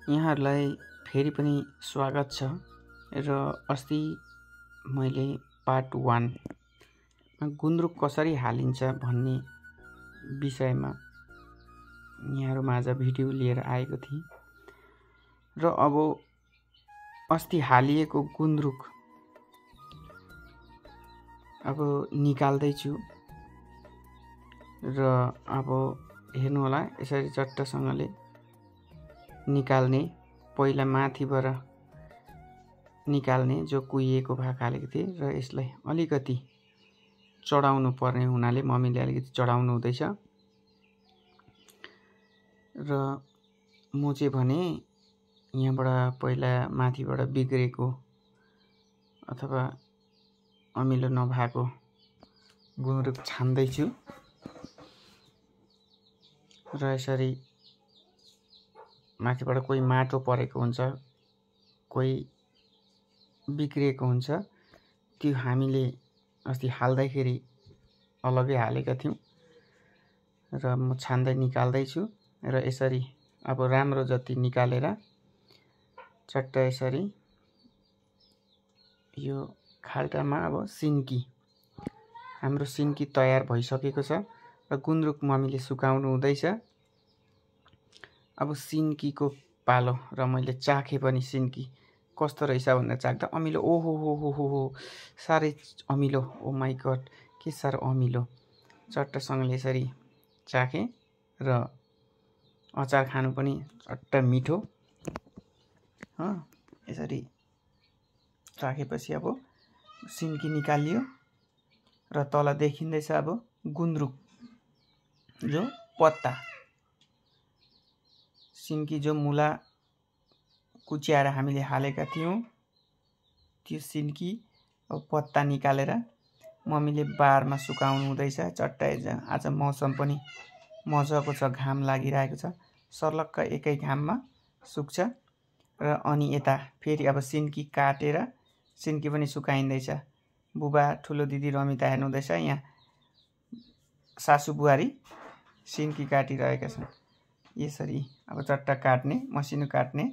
यहाँहरूलाई फेरि पनि स्वागत छ र अस्ति मैले पार्ट 1 मा गुन्द्रुक कसरी हालिन्छ भन्ने विषयमा यहाँहरूमाझ भिडियो लिएर आएको थिएँ र अब अस्ति हालिएको गुन्द्रुक अब निकाल्दै छु र अब हेर्नु होला यसरी चट्टसँगले निकाल्ने। पहिला माथिबाट निकाल्ने जो कुहिएको भाग हालेको थिए र यसलाई अलिकति चढाउनु पर्ने हुनाले मम्मीले अलिकति चढाउनु हुँदैछ र म चाहिँ भने यहाँबाट पहिला माथिबाट बिग्रेको अथवा अमिलो नभएको गुन्द्रुक छान्दै छु र यसरी माथिबाट कोही माटो परेको हुन्छ, कोही बिग्रेको हुन्छ, त्यो हामीले अस्ति हाल्दाखेरि अलग्गै हालेका थियौं र म छान्दै निकाल्दै छु र यसरी अब राम्रो जति निकालेर चट्ट यसरी यो खाल्टामा अब सिन्की हाम्रो सिन्की तयार भइसकेको छ र गुन्द्रुक मम्मीले सुकाउनु हुँदैछ। अब सिन्कीको पालो र मैले चाखे पनि सिन्की कस्तो रहेछ भनेर चाख्दा अमिलो ओहो हो हो हो हो साह्रै अमिलो, ओ माई गड के साह्रो अमिलो। चट्टसँगले यसरी चाखे र अचार खानु पनि चट्ट मिठो। यसरी चाखेपछि अब सिन्की निकालियो र तल देखिँदैछ अब गुन्द्रुक जो पत्ता, सिन्की जो मुला कुच्याएर हामीले हालेका थियौं त्यो सिन्की अब पत्ता निकालेर मम्मीले बारमा सुकाउनु हुँदैछ। चट्ट आज मौसम पनि मजाको छ, घाम लागिरहेको छ, सर्लक्क एकै घाममा सुक्छ र अनि यता फेरि अब सिन्की काटेर सिन्की पनि सुकाइँदैछ। बुबा ठुलो दिदी रमिता हेर्नुहुँदैछ, यहाँ सासु बुहारी सिन्की काटिरहेका छन्। यसरी अब चट्ट काट्ने, मसिनो काट्ने